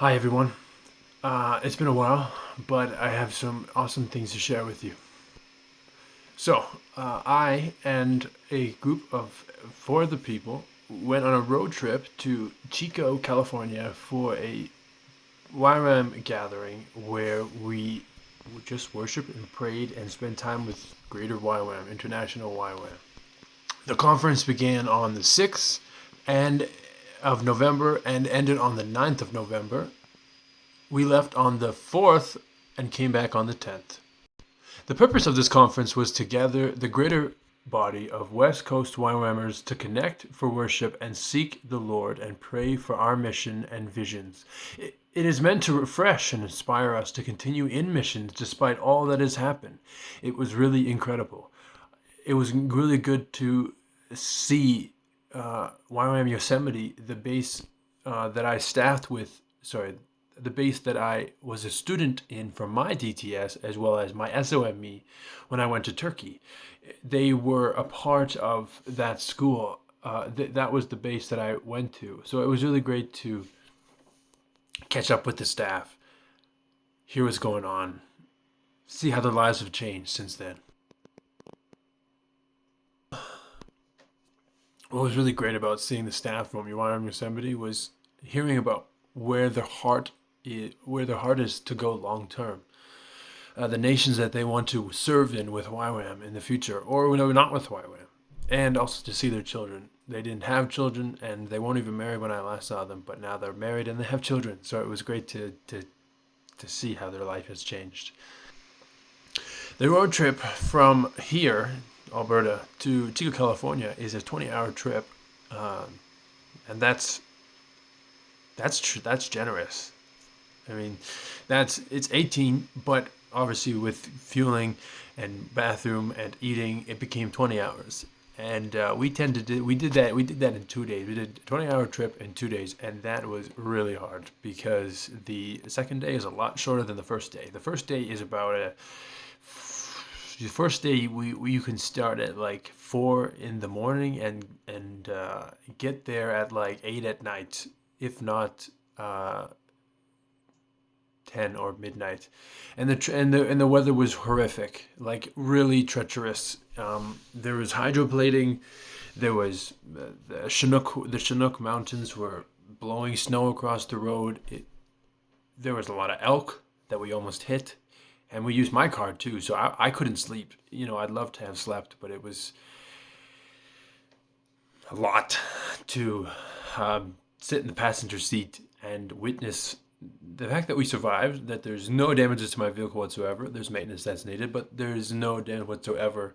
Hi, everyone. It's been a while, but I have some awesome things to share with you. I and a group of four other people went on a road trip to Chico, California for a YWAM gathering where we just worshiped and prayed and spent time with Greater YWAM, International YWAM. The conference began on the 6th and of November and ended on the 9th of November. We left on the 4th and came back on the 10th. The purpose of this conference was to gather the greater body of West Coast YWAMers to connect for worship and seek the Lord and pray for our mission and visions. It is meant to refresh and inspire us to continue in missions despite all that has happened. It was really incredible. It was really good to see YWAM Yosemite, the base that I staffed with, the base that I was a student in for my DTS as well as my SOME when I went to Turkey. They were a part of that school. That was the base that I went to. So it was really great to catch up with the staff, hear what's going on, see how their lives have changed since then. What was really great about seeing the staff from YWAM Yosemite was hearing about where their heart is to go long term. The nations that they want to serve in with YWAM in the future, or when they're not with YWAM, and also to see their children. They didn't have children, and they weren't even married when I last saw them, but now they're married and they have children. So it was great to see how their life has changed. The road trip from here, Alberta, to Chico, California, is a 20-hour trip, and that's generous. I mean, it's 18, but obviously with fueling and bathroom and eating, it became 20 hours. And we did that in 2 days. We did a 20-hour trip in 2 days, and that was really hard because the second day is a lot shorter than the first day. The first day is about the first day you can start at like 4 in the morning and get there at like 8 at night, if not 10 or midnight, and the weather was horrific, like really treacherous. There was hydroplating. There was the Chinook Mountains were blowing snow across the road. There was a lot of elk that we almost hit, and we used my car too, so I couldn't sleep. I'd love to have slept, but it was a lot to sit in the passenger seat and witness the fact that we survived, that there's no damages to my vehicle whatsoever. There's maintenance that's needed, but there's no damage whatsoever.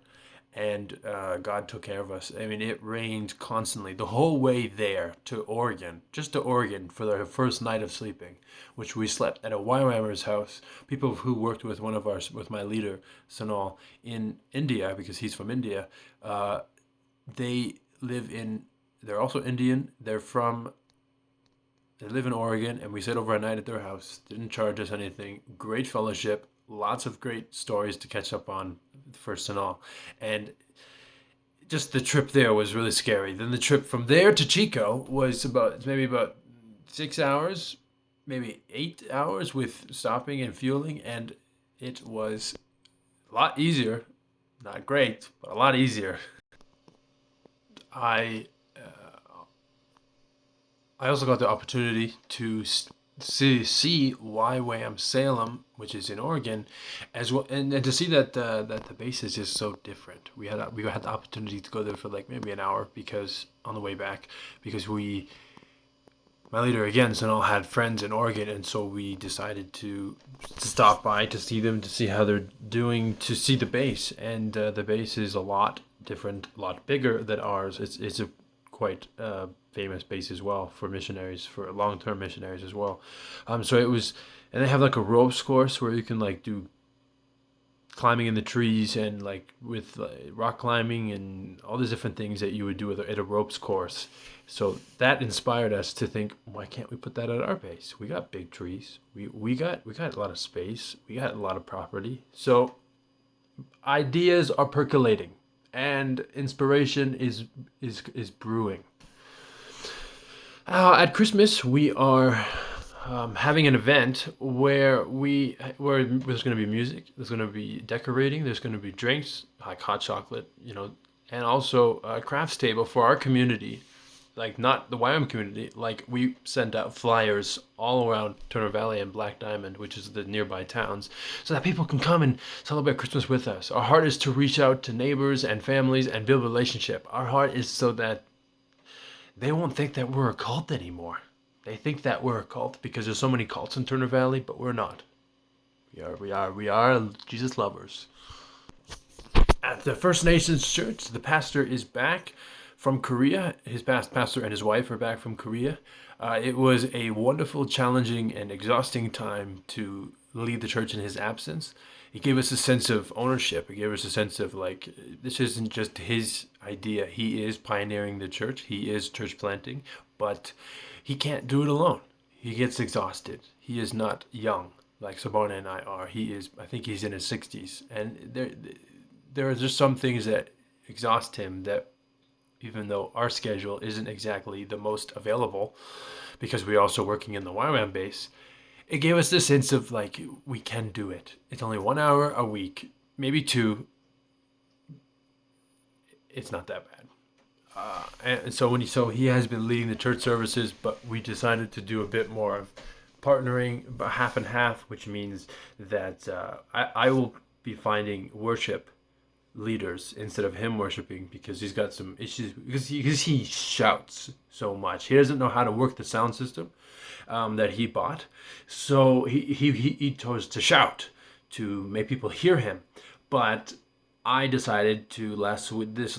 And God took care of us. I mean, it rained constantly the whole way there to Oregon, just to Oregon for the first night of sleeping, which we slept at a YWAMer's house. People who worked with with my leader, Sonal, in India, because he's from India, they live in, they're also Indian. They live in Oregon, and we stayed over a night at their house. Didn't charge us anything. Great fellowship. Lots of great stories to catch up on for Sanal. And just the trip there was really scary. Then the trip from there to Chico was maybe about 6 hours, maybe 8 hours with stopping and fueling. And it was a lot easier. Not great, but a lot easier. I I also got the opportunity to see YWAM Salem, which is in Oregon, as well, and to see that the base is just so different. We had the opportunity to go there for like maybe an hour because on the way back, because my leader again Sonal had friends in Oregon, and so we decided to stop by to see them, to see how they're doing, to see the base. And the base is a lot different, a lot bigger than ours. It's a quite famous base as well for missionaries, for long-term missionaries as well. So it was, and they have like a ropes course where you can like do climbing in the trees and like with rock climbing and all these different things that you would do at a ropes course. So that inspired us to think, why can't we put that at our base? We got big trees. We got a lot of space. We got a lot of property. So ideas are percolating and inspiration is brewing. At Christmas, we are having an event where there's going to be music, there's going to be decorating, there's going to be drinks like hot chocolate, and also a crafts table for our community, like not the YM community. Like we send out flyers all around Turner Valley and Black Diamond, which is the nearby towns, so that people can come and celebrate Christmas with us. Our heart is to reach out to neighbors and families and build relationship. Our heart is so that they won't think that we're a cult anymore. They think that we're a cult because there's so many cults in Turner Valley, but we're not. We are Jesus lovers. At the First Nations Church, the pastor is back from Korea. His past pastor and his wife are back from Korea. It was a wonderful, challenging, and exhausting time to lead the church in his absence. He gave us a sense of ownership. He gave us a sense of like, this isn't just his idea. He is pioneering the church. He is church planting, but he can't do it alone. He gets exhausted. He is not young like Sabarna and I are. I think he's in his 60s. And there are just some things that exhaust him that even though our schedule isn't exactly the most available because we're also working in the YWAM base, it gave us this sense of like, we can do it. It's only 1 hour a week, maybe two. It's not that bad. And so he has been leading the church services, but we decided to do a bit more of partnering, about half and half, which means that I will be finding worship leaders instead of him worshiping because he's got some issues because he shouts so much. He doesn't know how to work the sound system that he bought, so he chose to shout to make people hear him. But I decided to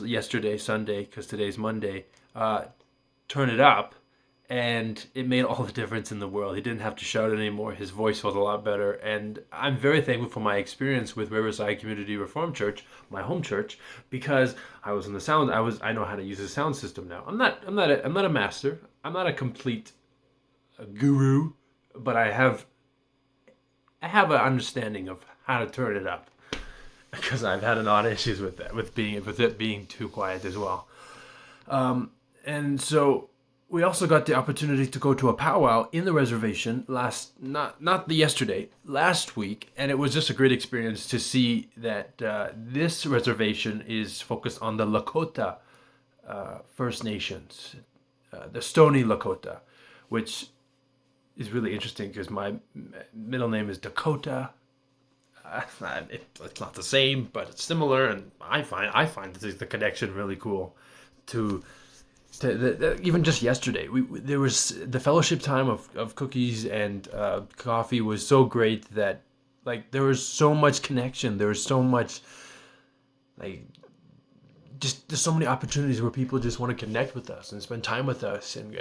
yesterday Sunday, because today's Monday, turn it up, and it made all the difference in the world. He didn't have to shout anymore. His voice felt a lot better, and I'm very thankful for my experience with Riverside Community Reformed Church, my home church, because I was in the sound. I know how to use a sound system now. I'm not a master. I'm not a complete guru, but I have an understanding of how to turn it up, because I've had a lot of issues with that, with it being too quiet as well. And so we also got the opportunity to go to a powwow in the reservation last week, and it was just a great experience to see that this reservation is focused on the Lakota First Nations, the Stony Lakota, which is really interesting because my middle name is Dakota. It's not the same, but it's similar, and I find the connection really cool. Even just yesterday, there was the fellowship time of cookies and coffee was so great that like there was so much connection. There was so much like just there's so many opportunities where people just want to connect with us and spend time with us and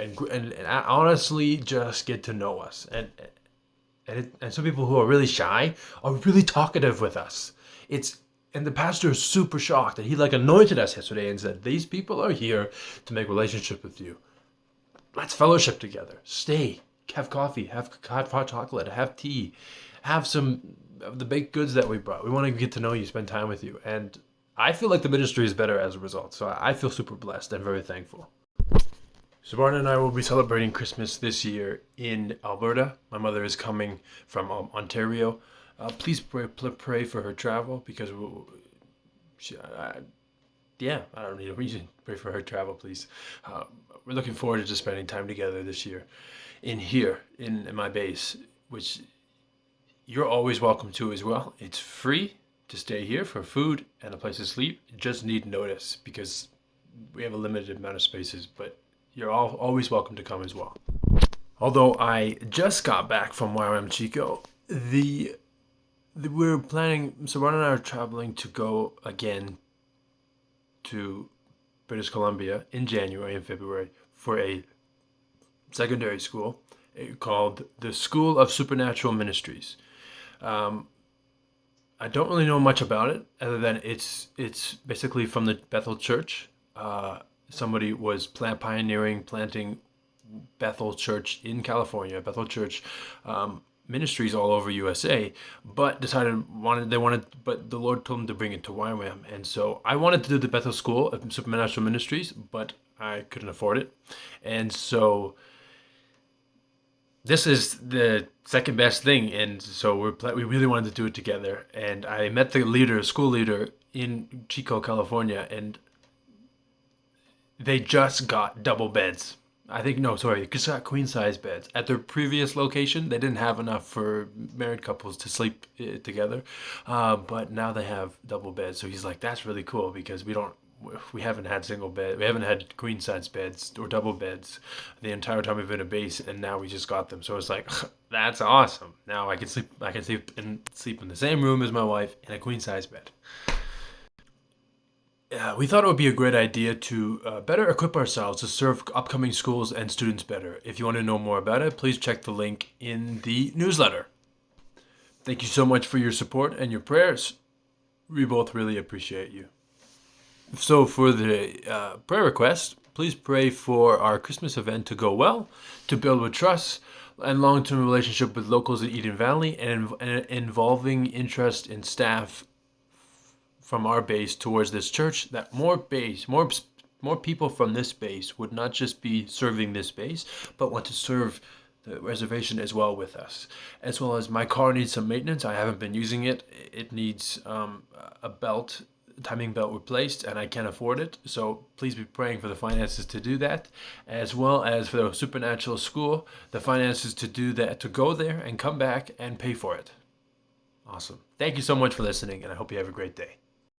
honestly just get to know us and some people who are really shy are really talkative with us. And the pastor is super shocked that he like anointed us yesterday and said, these people are here to make relationship with you. Let's fellowship together. Stay, have coffee, have hot chocolate, have tea, have some of the baked goods that we brought. We want to get to know you, spend time with you. And I feel like the ministry is better as a result. So I feel super blessed and very thankful. Sabarna and I will be celebrating Christmas this year in Alberta. My mother is coming from Ontario. Please pray for her travel because I don't need a reason. Pray for her travel, please. We're looking forward to just spending time together this year in my base, which you're always welcome to as well. It's free to stay here for food and a place to sleep. You just need notice because we have a limited amount of spaces, but you're always welcome to come as well. Although I just got back from YWAM Chico, we're planning, Sabarna and I are traveling to go again to British Columbia in January and February for a secondary school called the School of Supernatural Ministries. I don't really know much about it other than it's basically from the Bethel Church. Somebody was planting Bethel Church in California, Bethel Church ministries all over USA, but but the Lord told them to bring it to YWAM. And so I wanted to do the Bethel School of Supernatural Ministries, but I couldn't afford it. And so this is the second best thing, and so we really wanted to do it together. And I met the leader, school leader in Chico, California, and they just got double beds. I think no, sorry, they just got queen size beds. At their previous location, they didn't have enough for married couples to sleep together, but now they have double beds. So he's like, that's really cool because we haven't had single bed, we haven't had queen size beds or double beds the entire time we've been a base, and now we just got them. So it's like, that's awesome. Now I can sleep in the same room as my wife in a queen size bed. We thought it would be a great idea to better equip ourselves to serve upcoming schools and students better. If you want to know more about it, please check the link in the newsletter. Thank you so much for your support and your prayers. We both really appreciate you. So, for the prayer request, please pray for our Christmas event to go well, to build with trust and long-term relationship with locals in Eden Valley, and involving interest in staff from our base towards this church, that more people from this base would not just be serving this base, but want to serve the reservation as well with us. As well as my car needs some maintenance. I haven't been using it. It needs a timing belt replaced, and I can't afford it. So please be praying for the finances to do that, as well as for the Supernatural School, the finances to do that, to go there and come back and pay for it. Awesome. Thank you so much for listening, and I hope you have a great day.